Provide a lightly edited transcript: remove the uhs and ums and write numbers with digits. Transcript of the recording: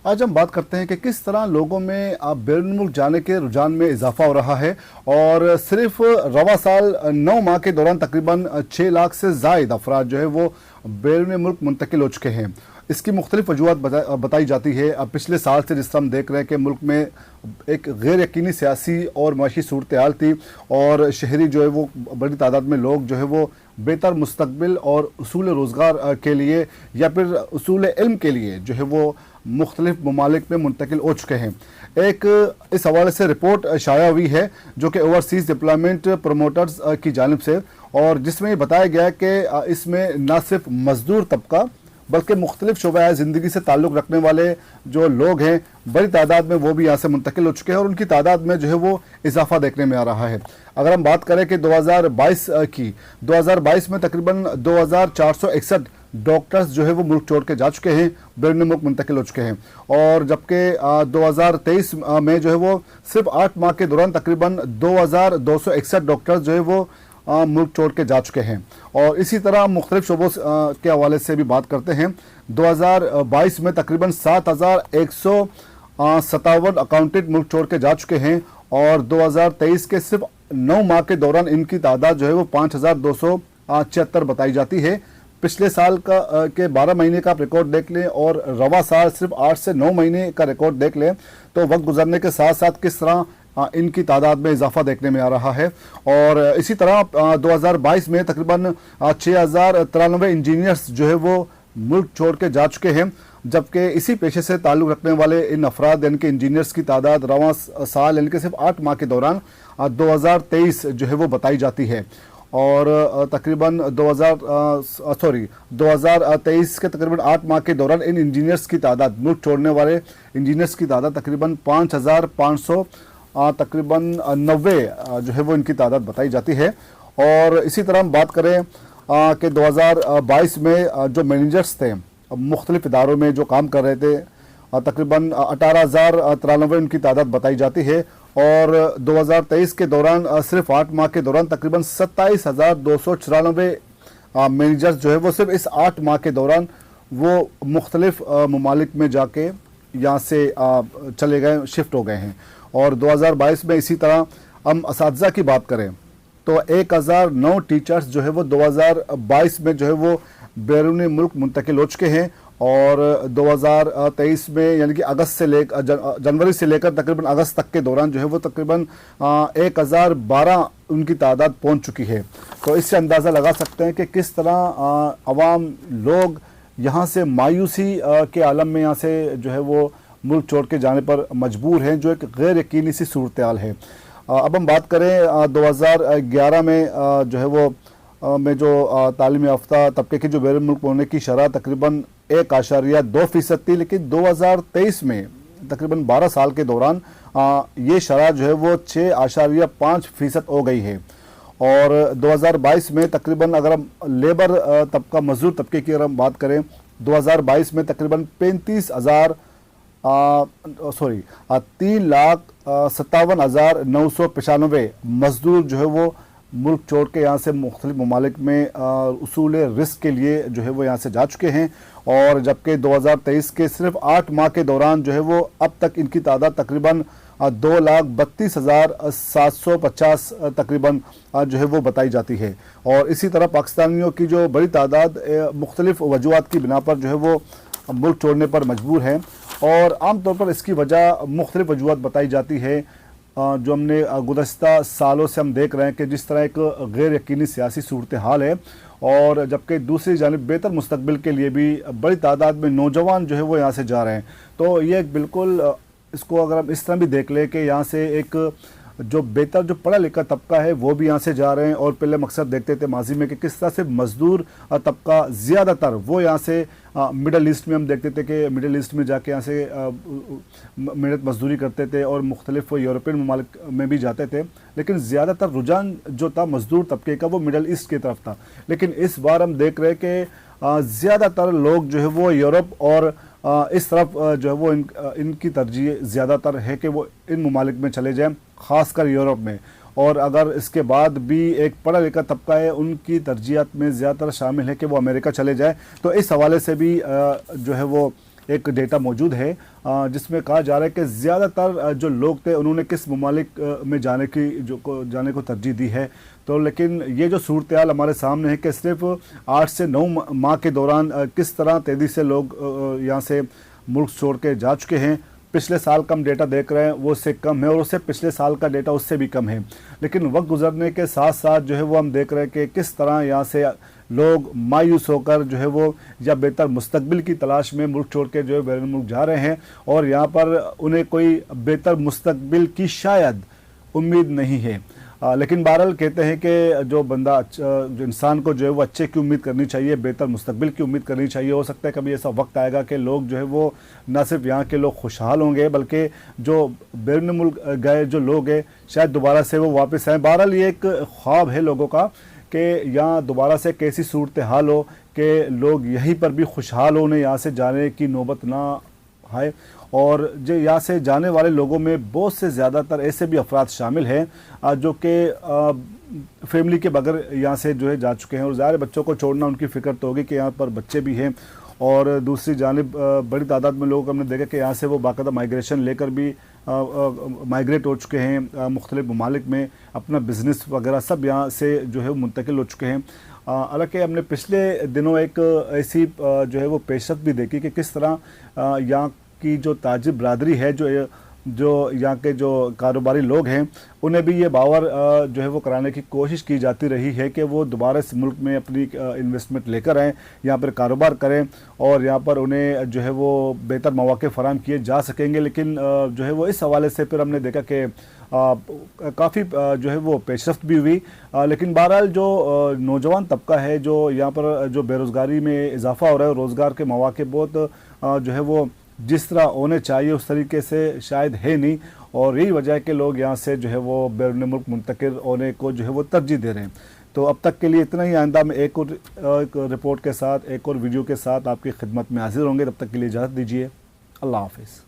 आज हम बात करते हैं कि किस तरह लोगों में बैरून मुल्क जाने के रुझान में इजाफा हो रहा है और सिर्फ रवा साल 9 माह के दौरान तकरीबन 6 लाख से ज़ायद अफराद जो है वो बैरून मुल्क मुंतकिल हो चुके हैं। इसकी मुख्तलिफ वजूहत बताई जाती है। अब पिछले साल से जिस तरह हम देख रहे हैं कि मुल्क में एक गैर यकीनी सियासी और माशी सूरत हाल थी और शहरी जो है वो बड़ी तादाद में लोग जो है वो बेहतर मुस्तकबिल और उसूल रोज़गार के लिए या फिर उसूल इल्म के लिए जो है वो मुख्तलिफ ममालिक में मुंतकिल हो चुके हैं। एक इस हवाले से रिपोर्ट शाया हुई है जो कि ओवरसीज़ डिप्लॉयमेंट प्रमोटर्स की जानिब से, और जिसमें ये बताया गया है कि इसमें न सिर्फ मजदूर तबका बल्कि मुख्तलिफ शोबा ज़िंदगी से ताल्लुक़ रखने वाले जो लोग हैं बड़ी तादाद में वो भी यहाँ से मुंतकिल हो चुके हैं और उनकी तादाद में जो है वो इजाफा देखने में आ रहा है। अगर हम बात करें कि 2022 की, 2022 में तकरीबन 2461 डॉक्टर्स जो है वो मुल्क छोड़ के जा चुके हैं, बैरून मुल्क मुंतकिल हो चुके हैं। और जबकि 2023 में जो है वो सिर्फ 8 माह के दौरान तकरीबन 2261 डॉक्टर्स जो है वो मुल्क छोड़ के जा चुके हैं। और इसी तरह मुख्तलिफ शोबों के हवाले से भी बात करते हैं। 2022 में तकरीबन 7157 अकाउंटेंट मुल्क छोड़ के जा चुके हैं और 2023 के सिर्फ 9 माह के दौरान इनकी तादाद जो है वो 5276 बताई जाती है। पिछले साल के 12 महीने का आप रिकॉर्ड देख लें और रवा साल सिर्फ 8 से 9 महीने का रिकॉर्ड देख लें तो वक्त गुजरने के साथ साथ किस तरह इनकी तादाद में इजाफा देखने में आ रहा है। और इसी तरह 2022 में तकरीबन 6093 इंजीनियर्स जो है वो मुल्क छोड़ के जा चुके हैं, जबकि इसी पेशे से ताल्लुक़ रखने वाले इन अफराद यानी कि इंजीनियर्स की तादाद रवां साल यानी कि सिर्फ 8 माह के दौरान 2023 जो है वो बताई जाती है। और तकरीबन 2023 के तकरीबन 8 माह के दौरान इन इंजीनियर्स की तादाद, मुल्क छोड़ने वाले इंजीनियर्स की तादाद तकरीबन 5500 तकरीबन 90 जो है वो इनकी तादाद बताई जाती है। और इसी तरह हम बात करें कि 2022 में जो मैनेजर्स थे मुख्तलिफ इदारों में जो काम कर रहे थे तकरीबन 18,093 इनकी तादाद बताई जाती है। और 2023 के दौरान सिर्फ 8 माह के दौरान तकरीबन 27,294 मैनेजर्स जो है वो सिर्फ इस 8 माह के दौरान वो मुख्तलिफ ममालिक में जाके यहाँ से चले गए, शिफ्ट हो गए हैं। और 2022 में इसी तरह हम असातिज़ा की बात करें तो 1009 टीचर्स जो है वो 2022 में जो है वो बैरून मुल्क मुंतकिल हो चुके हैं। और 2023 में यानी कि जनवरी से लेकर तकरीबन अगस्त तक के दौरान जो है वो तकरीबन 1012 उनकी तादाद पहुंच चुकी है। तो इससे अंदाज़ा लगा सकते हैं कि किस तरह अवाम लोग यहाँ से मायूसी के आलम में यहाँ से जो है वो मुल्क छोड़ के जाने पर मजबूर हैं, जो एक गैर यकीनी सी सूरत हाल है। अब हम बात करें 2011 में जो है वो में जो तालीम याफ्ता तबके की जो बैरून मुल्क होने की शरह तकरीबन 1.2% थी, लेकिन 2023 में तकरीबन 12 साल के दौरान ये शरह जो है वो 6.5% हो गई है। और 2022 में तकरीबन अगर हम लेबर तबका, मजदूर तबके की अगर हम बात करें 2022 में तकरीबन 3,57,995 मजदूर जो है वो मुल्क छोड़ के यहाँ से मुख्तलिफ ममालिक में उसूल रिस्क के लिए जो है वो यहाँ से जा चुके हैं। और जबकि 2023 के सिर्फ 8 माह के दौरान जो है वो अब तक इनकी तादाद तकरीबन 2,32,750 तकरीबन जो है वो बताई जाती है। और इसी तरह पाकिस्तानियों की जो बड़ी तादाद मुख्तलिफ वजूहात की बिना पर जो है वो मुल्क छोड़ने पर मजबूर है। और आम तौर पर इसकी वजह मुख्तलिफ वजूहात बताई जाती है जो हमने गुज़श्ता सालों से हम देख रहे हैं कि जिस तरह एक गैर यकीनी सियासी सूरत हाल है और जबकि दूसरी जानिब बेहतर मुस्तकबिल के लिए भी बड़ी तादाद में नौजवान जो है वो यहाँ से जा रहे हैं। तो ये बिल्कुल इसको अगर हम इस तरह भी देख लें कि यहाँ से एक जो बेहतर जो पढ़ा लिखा तबका है वो भी यहाँ से जा रहे हैं। और पहले मकसद देखते थे माजी में कि किस तरह से मजदूर तबका ज़्यादातर वो यहाँ से मिडल ईस्ट में हम देखते थे कि मिडल ईस्ट में जाके यहाँ से मेहनत मजदूरी करते थे और मुख्तलिफ यूरोपियन ममालिक में भी जाते थे, लेकिन ज़्यादातर रुझान जो था मजदूर तबके का वो मिडल ईस्ट की तरफ था। लेकिन इस बार हम देख रहे हैं कि ज़्यादातर लोग जो है वो यूरोप और इस तरफ जो है वो इनकी तरजीह ज़्यादातर है कि वो इन ममालिक में चले जाएँ, ख़ासकर यूरोप में। और अगर इसके बाद भी एक पढ़ा लिखा तबका है उनकी तरजीहात में ज़्यादातर शामिल है कि वो अमेरिका चले जाए। तो इस हवाले से भी जो है वो एक डेटा मौजूद है जिसमें कहा जा रहा है कि ज़्यादातर जो लोग थे उन्होंने किस ममालिक में जाने को तरजीह दी है। तो लेकिन ये जो सूरत हाल हमारे सामने है कि सिर्फ 8 से 9 माह के दौरान किस तरह तेज़ी से लोग यहाँ से मुल्क छोड़ के जा चुके हैं। पिछले साल का हम डेटा देख रहे हैं वो उससे कम है और उससे पिछले साल का डेटा उससे भी कम है। लेकिन वक्त गुजरने के साथ साथ जो है वो हम देख रहे हैं कि किस तरह यहाँ से लोग मायूस होकर जो है वो या बेहतर मुस्तकबिल की तलाश में मुल्क छोड़ के जो है बैरून मुल्क जा रहे हैं और यहाँ पर उन्हें कोई बेहतर मुस्तकबिल की शायद उम्मीद नहीं है। लेकिन बहरहाल कहते हैं कि जो इंसान को जो है वो अच्छे की उम्मीद करनी चाहिए, बेहतर मुस्तकबिल की उम्मीद करनी चाहिए। हो सकता है कभी ऐसा वक्त आएगा कि लोग जो है वो न सिर्फ यहाँ के लोग खुशहाल होंगे बल्कि जो बैरून मुल्क गए जो लोग हैं शायद दोबारा से वो वापस आएँ। बहरहाल ये एक ख्वाब है लोगों का कि यहाँ दोबारा से कैसी सूरत हाल हो कि लोग यहीं पर भी खुशहाल हो, उन्हें यहाँ से जाने की नौबत ना आए। और जो यहाँ से जाने वाले लोगों में बहुत से ज़्यादातर ऐसे भी अफराद शामिल हैं जो कि फैमिली के बगैर यहाँ से जो है जा चुके हैं और ज़ाहिर बच्चों को छोड़ना उनकी फ़िक्र तो होगी कि यहाँ पर बच्चे भी हैं। और दूसरी जानिब बड़ी तादाद में लोगों को हमने देखा कि यहाँ से वो बाकायदा माइग्रेशन लेकर भी माइग्रेट हो चुके हैं मुख्तलिफ ममालिक में, अपना बिज़नेस वगैरह सब यहाँ से जो है मुंतकिल हो चुके हैं। हालांकि हमने पिछले दिनों एक ऐसी जो है वो पेशरफ भी देखी कि किस तरह यहाँ की जो ताजिर बरादरी है जो यहाँ के जो कारोबारी लोग हैं उन्हें भी ये बावर जो है वो कराने की कोशिश की जाती रही है कि वो दोबारा इस मुल्क में अपनी इन्वेस्टमेंट लेकर आएँ, यहाँ पर कारोबार करें और यहाँ पर उन्हें जो है वो बेहतर मौके फराहम किए जा सकेंगे। लेकिन जो है वो इस हवाले से फिर हमने देखा कि काफ़ी जो है वो पेशरफ्त भी हुई। लेकिन बहरहाल जो नौजवान तबका है जो यहाँ पर जो बेरोज़गारी में इजाफा हो रहा है, रोज़गार के मौके बहुत जो है वो जिस तरह होने चाहिए उस तरीके से शायद है नहीं और यही वजह है कि लोग यहाँ से जो है वो बैरून मुल्क मुंतकिल होने को जो है वो तरजीह दे रहे हैं। तो अब तक के लिए इतना ही। आइंदा में एक और रिपोर्ट के साथ, एक और वीडियो के साथ आपकी खिदमत में हाजिर होंगे। तब तक के लिए इजाज़त दीजिए। अल्लाह हाफिज़।